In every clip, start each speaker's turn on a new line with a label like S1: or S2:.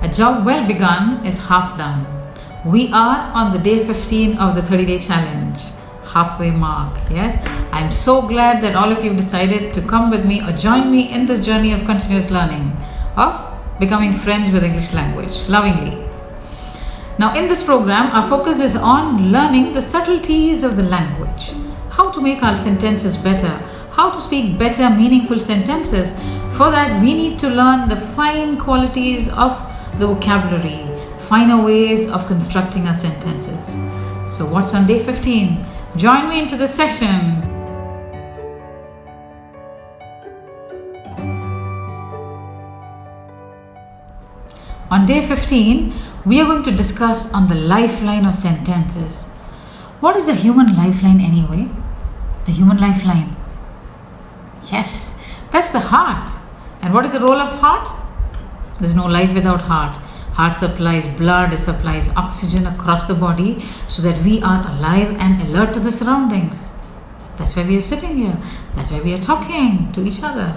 S1: A job well begun is half done. We are on the day 15 of the 30-day challenge, halfway mark. Yes, I'm so glad that all of you decided to come with me or join me in this journey of continuous learning, of becoming friends with English language, lovingly. Now in this program, our focus is on learning the subtleties of the language, how to make our sentences better, how to speak better, meaningful sentences. For that, we need to learn the fine qualities of the vocabulary, finer ways of constructing our sentences. So what's on day 15? Join me into the session. On day 15, we are going to discuss on the lifeline of sentences. What is a human lifeline anyway? The human lifeline. Yes, that's the heart. And what is the role of heart? There's no life without heart. Heart supplies blood, it supplies oxygen across the body so that we are alive and alert to the surroundings. That's why we are sitting here. That's why we are talking to each other.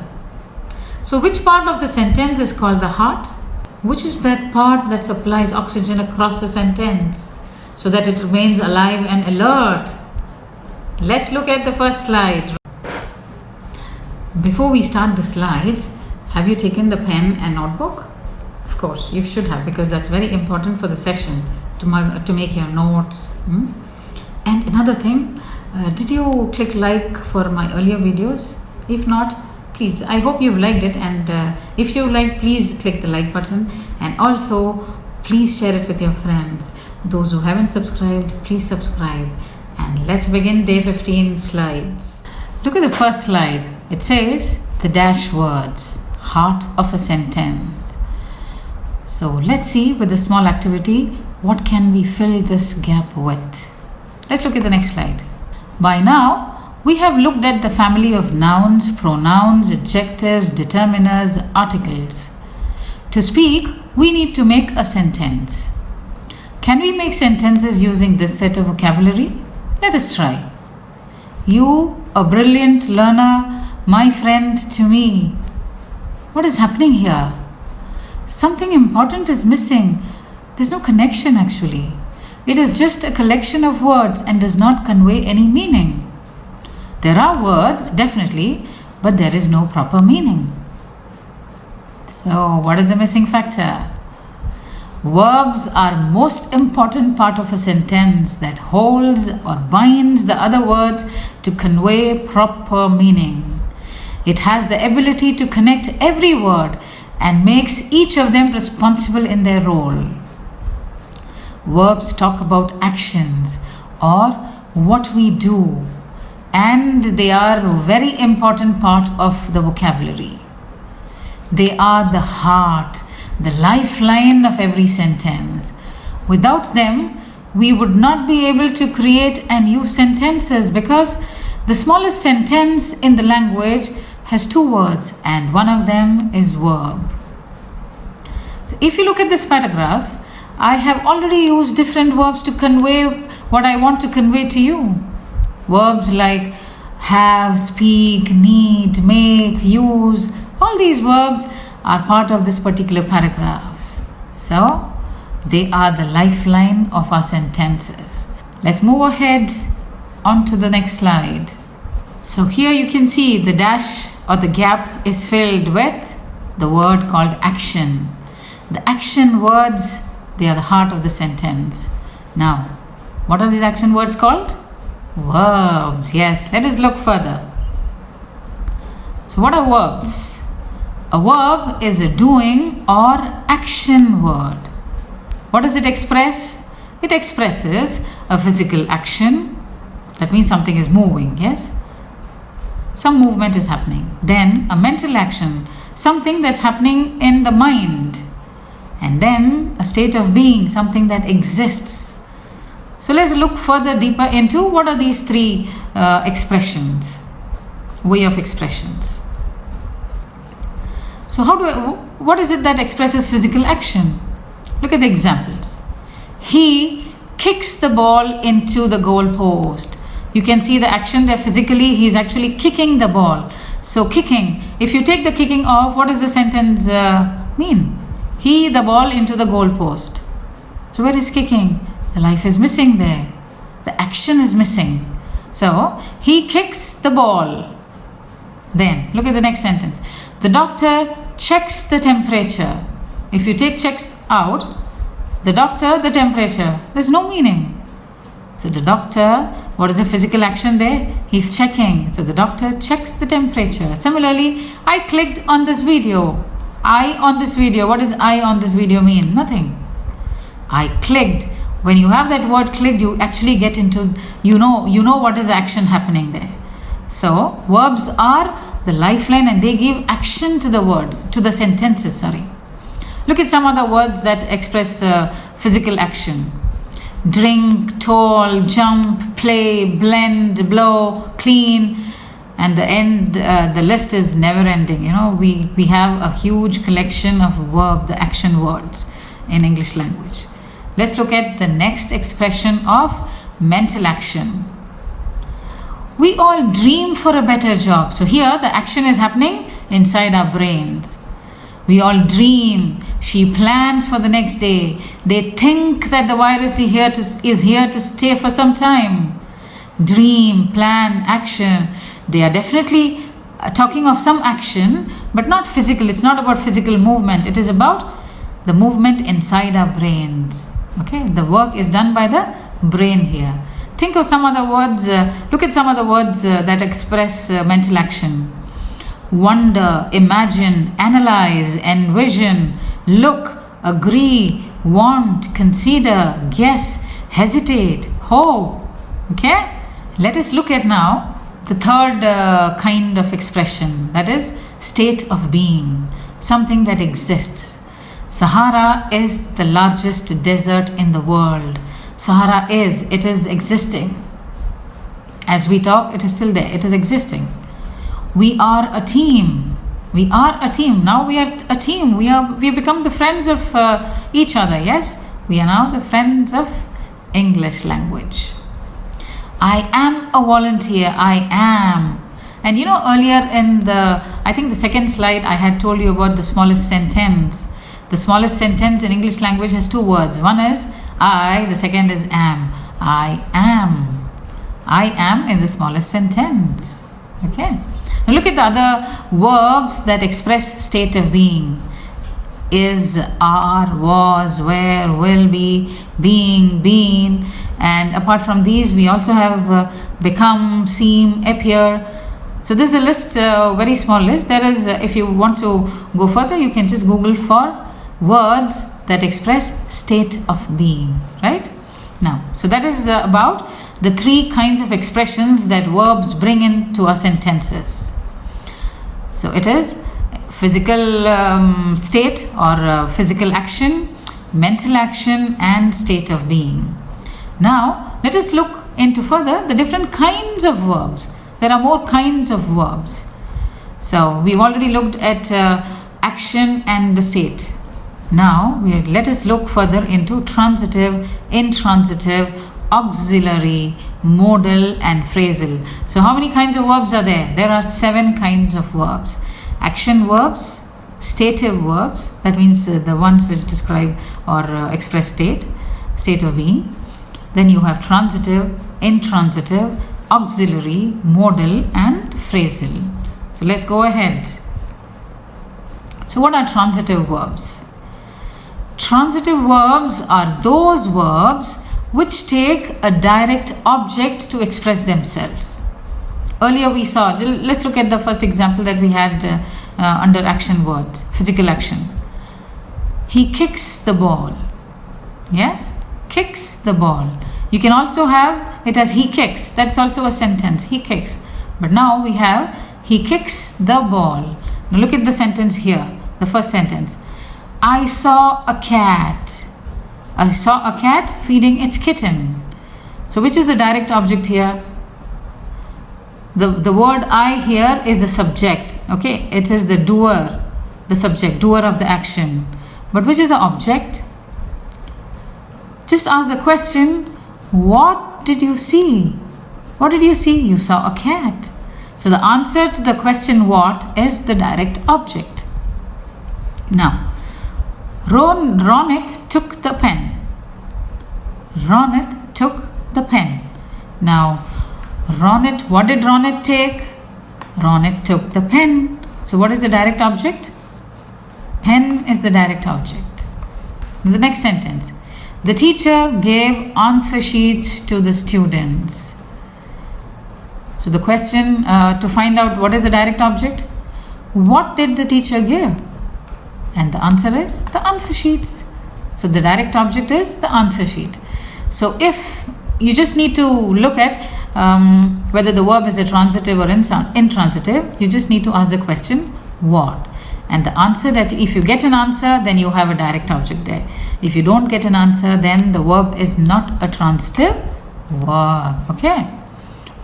S1: So which part of the sentence is called the heart? Which is that part that supplies oxygen across the sentence so that it remains alive and alert? Let's look at the first slide. Before we start the slides, have you taken the pen and notebook? Of course, you should have, because that's very important for the session to make your notes. And another thing, did you click like for my earlier videos? If not, please, I hope you've liked it, and if you like, please click the like button, and also please share it with your friends. Those who haven't subscribed, please subscribe. And let's begin day 15 slides. Look at the first slide. It says the dash words, heart of a sentence. So let's see with the small activity, what can we fill this gap with? Let's look at the next slide. By now, we have looked at the family of nouns, pronouns, adjectives, determiners, articles. To speak, we need to make a sentence. Can we make sentences using this set of vocabulary? Let us try. You, a brilliant learner, my friend to me. What is happening here? Something important is missing. There's no connection actually. It is just a collection of words and does not convey any meaning. There are words, definitely, but there is no proper meaning. So, what is the missing factor? Verbs are most important part of a sentence that holds or binds the other words to convey proper meaning. It has the ability to connect every word and makes each of them responsible in their role. Verbs talk about actions or what we do, and they are a very important part of the vocabulary. They are the heart, the lifeline of every sentence. Without them, we would not be able to create and use sentences, because the smallest sentence in the language has two words and one of them is verb. So if you look at this paragraph, I have already used different verbs to convey what I want to convey to you. Verbs like have, speak, need, make, use, all these verbs are part of this particular paragraph. So they are the lifeline of our sentences. Let's move ahead on to the next slide. So here you can see the dash or the gap is filled with the word called action. The action words, they are the heart of the sentence. Now, what are these action words called? Verbs. Yes, let us look further. So what are verbs? A verb is a doing or action word. What does it express? It expresses a physical action. That means something is moving, yes? Some movement is happening. Then a mental action, something that's happening in the mind. And then a state of being, something that exists. So let's look further deeper into what are these three expressions, way of expressions. So what is it that expresses physical action? Look at the examples. He kicks the ball into the goal post. You can see the action there physically. He's actually kicking the ball. So kicking, if you take the kicking off, what does the sentence mean? he the ball into the goal post. So where is kicking? The life is missing there. The action is missing. So he kicks the ball. Then look at the next sentence. The doctor checks the temperature. If you take checks out, the doctor, the temperature, there's no meaning. So the doctor, what is the physical action there? He's checking. So the doctor checks the temperature. Similarly, I clicked on this video. I on this video. What does I on this video mean? Nothing. I clicked. When you have that word clicked, you actually get into, you know what is action happening there. So verbs are the lifeline and they give action to the words, to the sentences, sorry. Look at some other words that express physical action. Drink, toll, jump, play, blend, blow, clean, and the list is never ending. We have a huge collection of the action words in English language. Let's look at the next expression of mental action. We all dream for a better job. So here the action is happening inside our brains. We all dream. She plans for the next day. They think that the virus is here to stay for some time. Dream, plan, action. They are definitely talking of some action, but not physical. It's not about physical movement. It is about the movement inside our brains. Okay, the work is done by the brain here. Think of some other words. Look at some other words that express mental action. Wonder, imagine, analyze, envision, look, agree, want, consider, guess, hesitate, hope. Okay? Let us look at now the third kind of expression, that is state of being, something that exists. Sahara is the largest desert in the world. Sahara is existing. As we talk, it is still there. It is existing. We are a team. We are a team. Now we are a team. We have become the friends of each other. Yes, we are now the friends of English language. I am a volunteer. I am. And earlier in I think the second slide, I had told you about the smallest sentence. The smallest sentence in English language has two words. One is I, the second is am. I am. I am is the smallest sentence. Okay. Now look at the other verbs that express state of being. Is, are, was, were, will be, being, been. And apart from these, we also have become, seem, appear. So this is a list, very small list. There is, if you want to go further, you can just Google for words that express state of being, right? Now, so that is about the three kinds of expressions that verbs bring into our sentences. So it is physical state or physical action, mental action, and state of being. Now, let us look into further the different kinds of verbs. There are more kinds of verbs. So we've already looked at action and the state. Now, let us look further into transitive, intransitive, auxiliary, modal, and phrasal. So how many kinds of verbs are there? There are 7 kinds of verbs. Action verbs, stative verbs, that means the ones which describe or express state of being. Then you have transitive, intransitive, auxiliary, modal, and phrasal. So let's go ahead. So what are transitive verbs? Transitive verbs are those verbs which take a direct object to express themselves. Earlier we saw, let's look at the first example that we had under action words, physical action. He kicks the ball. Yes, kicks the ball. You can also have it as he kicks. That's also a sentence. He kicks. But now we have he kicks the ball. Now look at the sentence here. The first sentence. I saw a cat. I saw a cat feeding its kitten. So which is the direct object here? The word I here is the subject. Okay, it is the doer, the subject, doer of the action. But which is the object? Just ask the question, what did you see? What did you see? You saw a cat. So the answer to the question what is the direct object. Now, Ronit took the pen. Ronit took the pen. Now, what did Ronit take? Ronit took the pen. So what is the direct object? Pen is the direct object. The next sentence. The teacher gave answer sheets to the students. So the question to find out what is the direct object? What did the teacher give? And the answer is the answer sheets. So the direct object is the answer sheet. So if you just need to look at whether the verb is a transitive or intransitive, you just need to ask the question, what? And the answer, that if you get an answer, then you have a direct object there. If you don't get an answer, then the verb is not a transitive verb. Okay.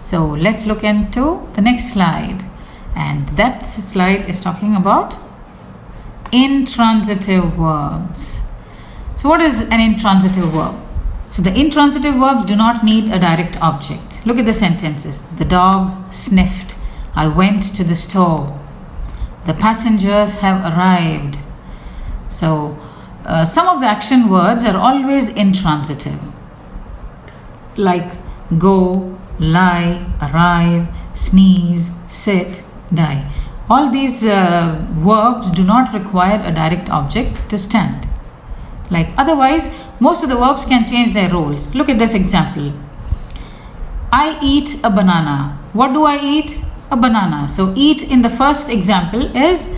S1: So let's look into the next slide. And that slide is talking about intransitive verbs. So what is an intransitive verb? So the intransitive verbs do not need a direct object. Look at the sentences. The dog sniffed. I went to the store. The passengers have arrived. So some of the action words are always intransitive, like go, lie, arrive, sneeze, sit, die. All these verbs do not require a direct object to stand. Like otherwise, most of the verbs can change their roles. Look at this example. I eat a banana. What do I eat? A banana. So eat in the first example is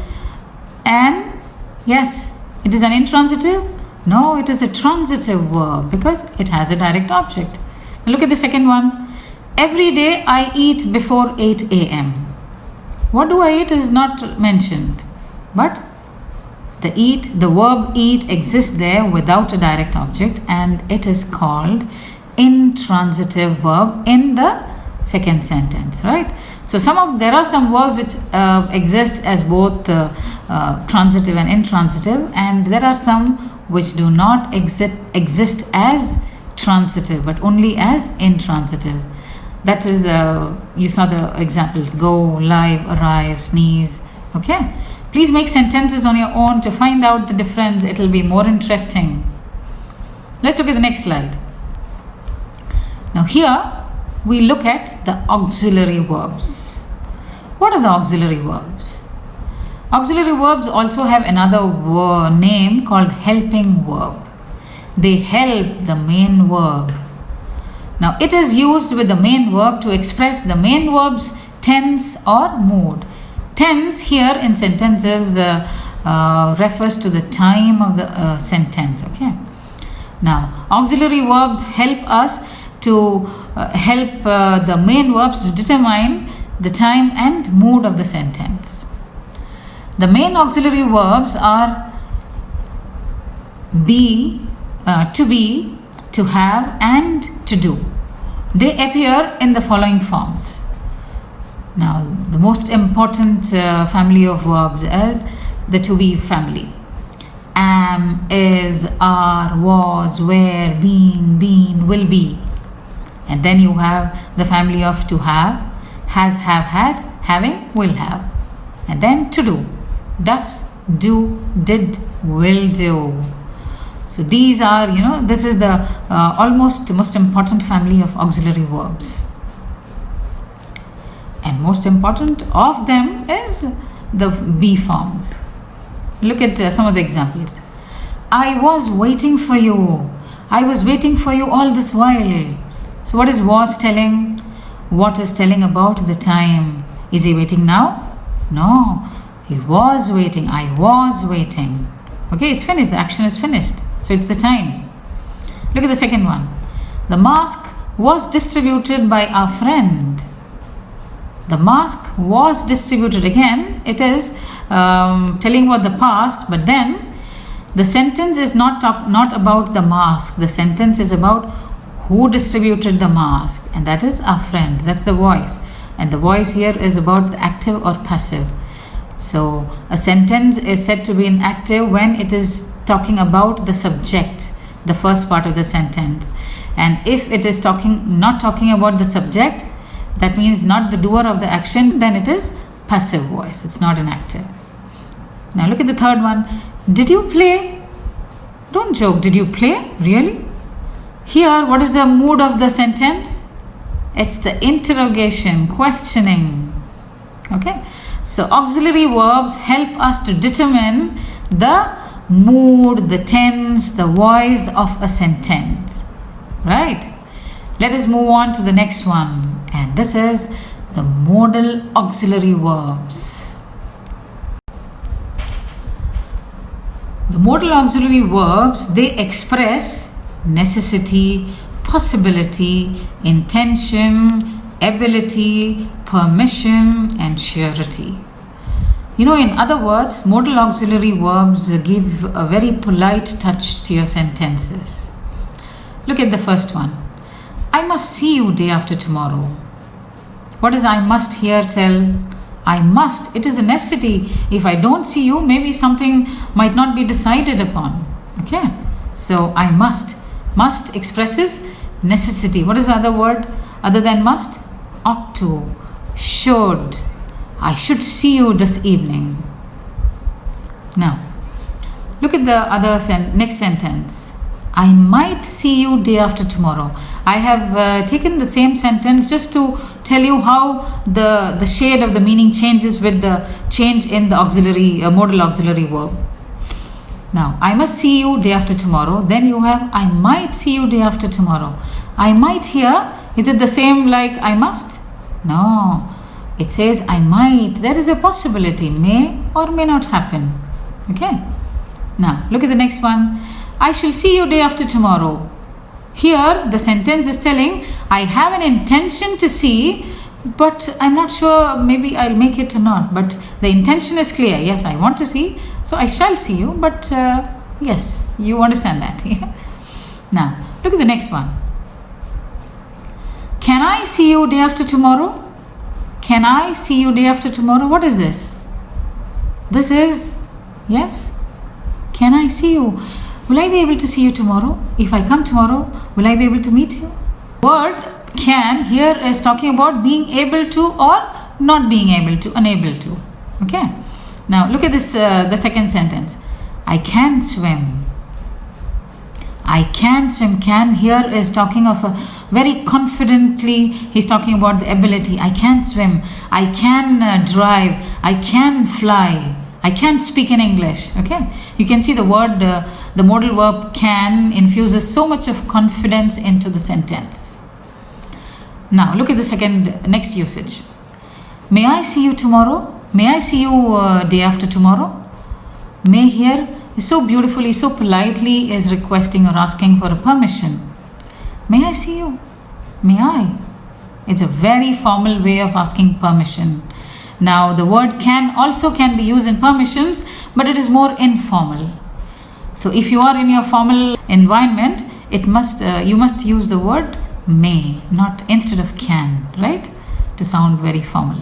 S1: yes, it is an intransitive. No, it is a transitive verb because it has a direct object. Now look at the second one. Every day I eat before 8 a.m. What do I eat is not mentioned, but the verb eat exists there without a direct object, and it is called intransitive verb in the second sentence, right? So there are some verbs which exist as both transitive and intransitive, and there are some which do not exist as transitive but only as intransitive. That is, you saw the examples: go, lie, arrive, sneeze. Okay. Please make sentences on your own to find out the difference. It will be more interesting. Let's look at the next slide. Now here we look at the auxiliary verbs. What are the auxiliary verbs? Auxiliary verbs also have another name called helping verb. They help the main verb. Now it is used with the main verb to express the main verb's tense or mood. Tense here in sentences refers to the time of the sentence. Okay. Now auxiliary verbs help us to help the main verbs to determine the time and mood of the sentence. The main auxiliary verbs are be, to have, and to do. They appear in the following forms. Now, the most important family of verbs is the to be family. Am, is, are, was, were, being, been, will be. And then you have the family of to have, has, have, had, having, will have. And then to do. Does, do, did, will do. So these are, this is the almost most important family of auxiliary verbs. And most important of them is the be forms. Look at some of the examples. I was waiting for you. I was waiting for you all this while. So what is was telling? What is telling about the time? Is he waiting now? No. He was waiting. I was waiting. Okay, it's finished. The action is finished. So it's the time. Look at the second one. The mask was distributed by our friend. The mask was distributed. Again, it is telling about the past, but then the sentence is not about the mask. The sentence is about who distributed the mask, and that is our friend. That's the voice. And the voice here is about the active or passive. So a sentence is said to be an active when it is talking about the subject, the first part of the sentence. And if it is not talking about the subject, that means not the doer of the action, then it is passive voice. It's not an active. Now look at the third one. Did you play? Don't joke. Did you play? Really? Here, what is the mood of the sentence? It's the interrogation, questioning. Okay? So, auxiliary verbs help us to determine the mood, the tense, the voice of a sentence. Right? Let us move on to the next one. And this is the modal auxiliary verbs. The modal auxiliary verbs, they express necessity, possibility, intention, ability, permission, and surety. In other words, modal auxiliary verbs give a very polite touch to your sentences. Look at the first one. I must see you day after tomorrow. What does I must here tell? I must. It is a necessity. If I don't see you, maybe something might not be decided upon. Okay? So I must. Must expresses necessity. What is the other word other than must? Ought to. Should. I should see you this evening. Now, look at the other next sentence. I might see you day after tomorrow. I have taken the same sentence just to tell you how the shade of the meaning changes with the change in the auxiliary modal auxiliary verb. Now, I must see you day after tomorrow. Then you have I might see you day after tomorrow. I might here, is it the same like I must? No. It says I might. There is a possibility. May or may not happen. Okay. Now, look at the next one. I shall see you day after tomorrow. Here, the sentence is telling, I have an intention to see, but I'm not sure, maybe I'll make it or not. But the intention is clear. Yes, I want to see, so I shall see you. But yes, you understand that. Now, look at the next one. Can I see you day after tomorrow? Can I see you day after tomorrow? What is this? This is, yes. Can I see you? Will I be able to see you tomorrow? If I come tomorrow, will I be able to meet you? Word can here is talking about being able to or not being able to, unable to. Okay. Now look at this, the second sentence. I can swim. I can swim. Can here is talking of a very confidently, he's talking about the ability. I can swim. I can drive. I can fly. I can't speak in English. Okay, you can see the word, the modal verb can infuses so much of confidence into the sentence. Now look at the next usage. May I see you tomorrow? May I see you day after tomorrow? May here is so beautifully, so politely is requesting or asking for a permission. May I see you? May I? It's a very formal way of asking permission. Now the word can also can be used in permissions, but it is more informal. So if you are in your formal environment, you must use the word may, not instead of can, right? To sound very formal.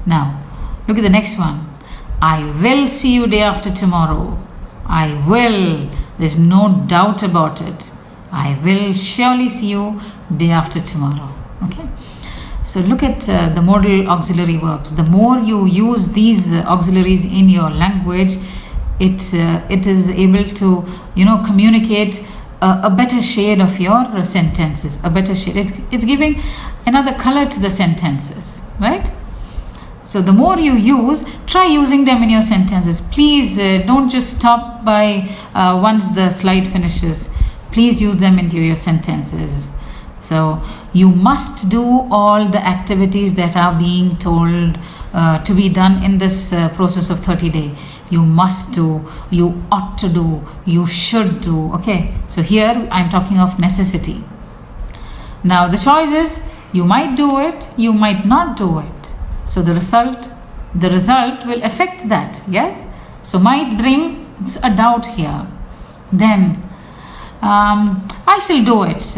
S1: Now look at the next one. I will see you day after tomorrow. I will. There's no doubt about it. I will surely see you day after tomorrow. Okay. So look at the modal auxiliary verbs. The more you use these auxiliaries in your language, it is able to communicate a better shade of your sentences. A better shade. It's giving another color to the sentences, right? So the more you use, try using them in your sentences. Please don't just stop by once the slide finishes. Please use them into your sentences. So you must do all the activities that are being told to be done in this process of 30 days. You must do, you ought to do, you should do. Okay, so here I'm talking of necessity. Now the choice is you might do it, you might not do it. So the result will affect that. Yes, so might bring a doubt here. Then I shall do it.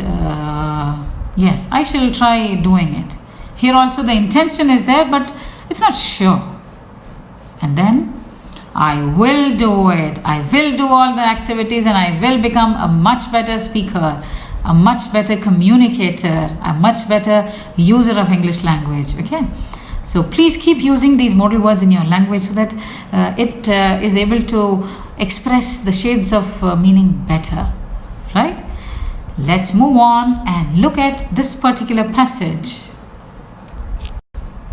S1: Yes, I shall try doing it. Here also the intention is there, but it's not sure. And then I will do it. I will do all the activities and I will become a much better speaker, a much better communicator, a much better user of English language. Okay. So please keep using these modal words in your language so that it is able to express the shades of meaning better, right? Let's move on and look at this particular passage.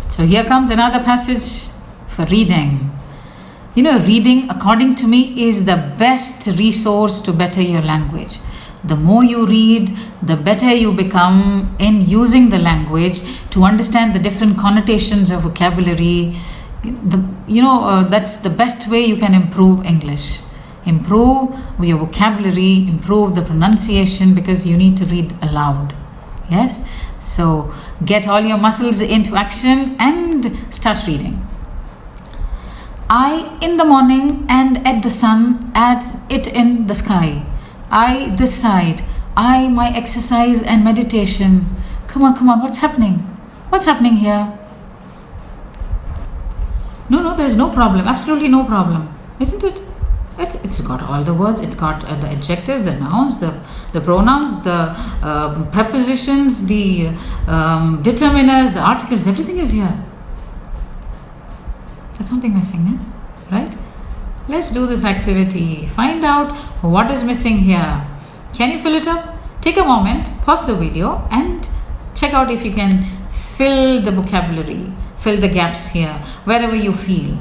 S1: So here comes another passage for reading. You know, reading, according to me, is the best resource to better your language. The more you read, the better you become in using the language to understand the different connotations of vocabulary. That's the best way you can improve English. Improve your vocabulary, improve the pronunciation, because you need to read aloud. Yes? So get all your muscles into action and start reading. I in the morning and at the sun as it in the sky. I this side. I my exercise and meditation. Come on, what's happening? What's happening here? No, there's no problem. Absolutely no problem. Isn't it? It's got all the words. It's got the adjectives, the nouns, the pronouns, the prepositions, the determiners, the articles. Everything is here. There's something missing, right? Let's do this activity. Find out what is missing here. Can you fill it up? Take a moment, pause the video, and check out if you can fill the vocabulary, fill the gaps here, wherever you feel.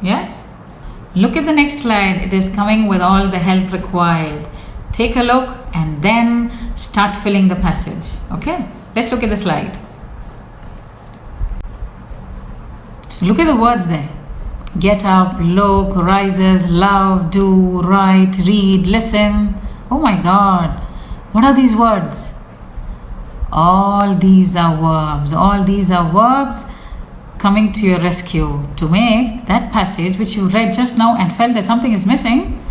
S1: Yes? Look at the next slide. It is coming with all the help required. Take a look and then start filling the passage. Okay? Let's look at the slide. So look at the words there. Get up, look, rises, love, do, write, read, listen. Oh my God. What are these words? All these are verbs. All these are verbs coming to your rescue to make that passage which you read just now and felt that something is missing.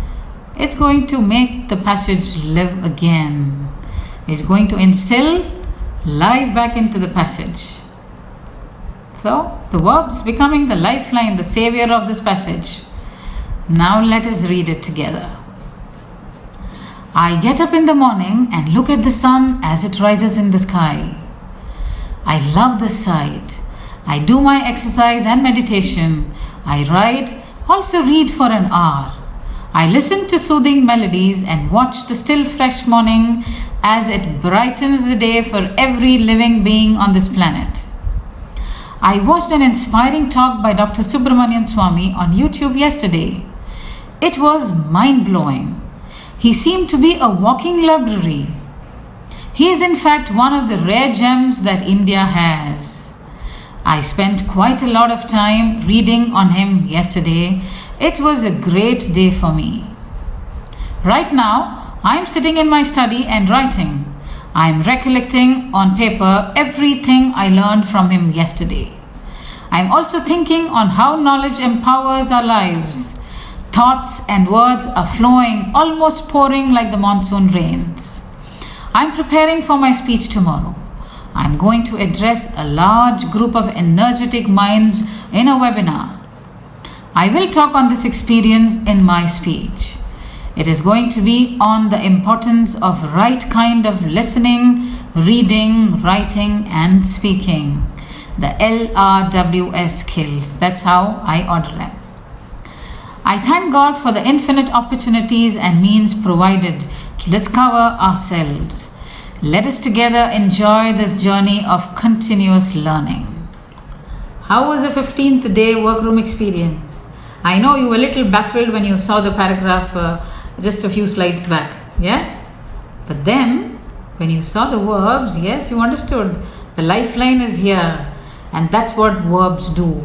S1: It's going to make the passage live again. It's going to instill life back into the passage. So the verbs becoming the lifeline, the savior of this passage. Now let us read it together. I get up in the morning and look at the sun as it rises in the sky. I love the sight. I do my exercise and meditation. I write, also read for an hour. I listen to soothing melodies and watch the still fresh morning as it brightens the day for every living being on this planet. I watched an inspiring talk by Dr. Subramanian Swami on YouTube yesterday. It was mind-blowing. He seemed to be a walking library. He is in fact one of the rare gems that India has. I spent quite a lot of time reading on him yesterday. It was a great day for me. Right now, I am sitting in my study and writing. I am recollecting on paper everything I learned from him yesterday. I am also thinking on how knowledge empowers our lives. Thoughts and words are flowing, almost pouring like the monsoon rains. I am preparing for my speech tomorrow. I am going to address a large group of energetic minds in a webinar. I will talk on this experience in my speech. It is going to be on the importance of right kind of listening, reading, writing and speaking. The LRWS skills. That's how I order them. I thank God for the infinite opportunities and means provided to discover ourselves. Let us together enjoy this journey of continuous learning. How was the 15th day workroom experience? I know you were a little baffled when you saw the paragraph just a few slides back, yes? But then, when you saw the verbs, yes, you understood. The lifeline is here, and that's what verbs do.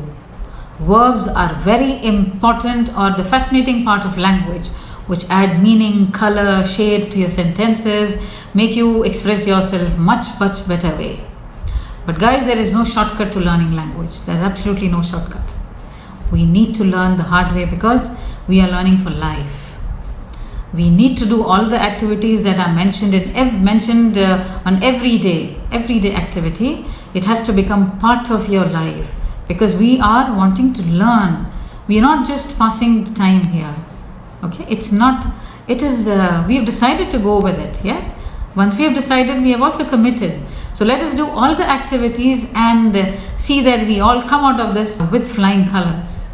S1: Verbs are very important or the fascinating part of language, which add meaning, color, shade to your sentences, make you express yourself much better way. But guys, there is no shortcut to learning language. There's absolutely no shortcut. We need to learn the hard way because we are learning for life. We need to do all the activities that are mentioned on everyday activity. It has to become part of your life because we are wanting to learn. We are not just passing time here. Okay, we have decided to go with it. Yes, once we have decided, we have also committed. So let us do all the activities and see that we all come out of this with flying colors.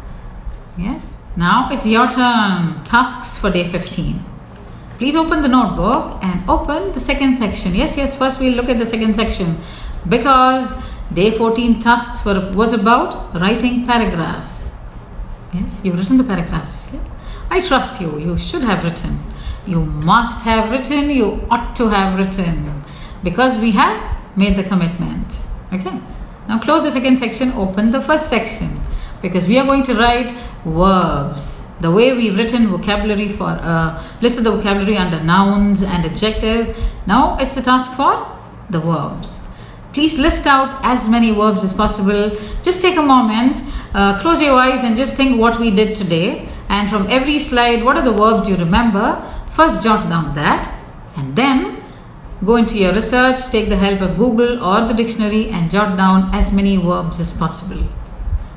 S1: Yes, Now it's your turn. Tasks for day 15. Please open the notebook and open the second section. Yes, first we'll look at the second section because day 14 tasks was about writing paragraphs. Yes, you've written the paragraphs. Yeah? I trust you. You should have written. You must have written. You ought to have written because we have made the commitment. Okay. Now close the second section. Open the first section because we are going to write verbs. The way we've written vocabulary for listed the vocabulary under nouns and adjectives. Now it's a task for the verbs. Please list out as many verbs as possible. Just take a moment, close your eyes and just think what we did today. And from every slide, what are the verbs you remember? First jot down that and then go into your research, take the help of Google or the dictionary and jot down as many verbs as possible.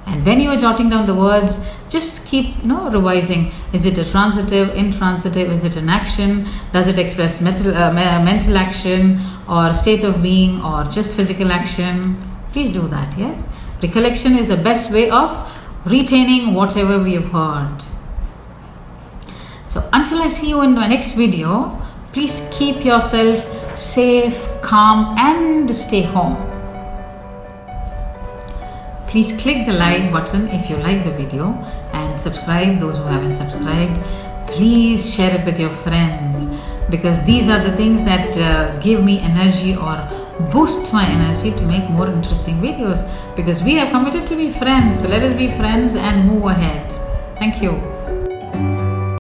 S1: And when you are jotting down the words, just keep revising. Is it a transitive, intransitive? Is it an action? Does it express mental action or state of being or just physical action? Please do that, yes? Recollection is the best way of retaining whatever we have heard. So until I see you in my next video, please keep yourself safe, calm and stay home. Please click the like button if you like the video and subscribe those who haven't subscribed. Please share it with your friends because these are the things that give me energy or boost my energy to make more interesting videos because we are committed to be friends. So let us be friends and move ahead. Thank you.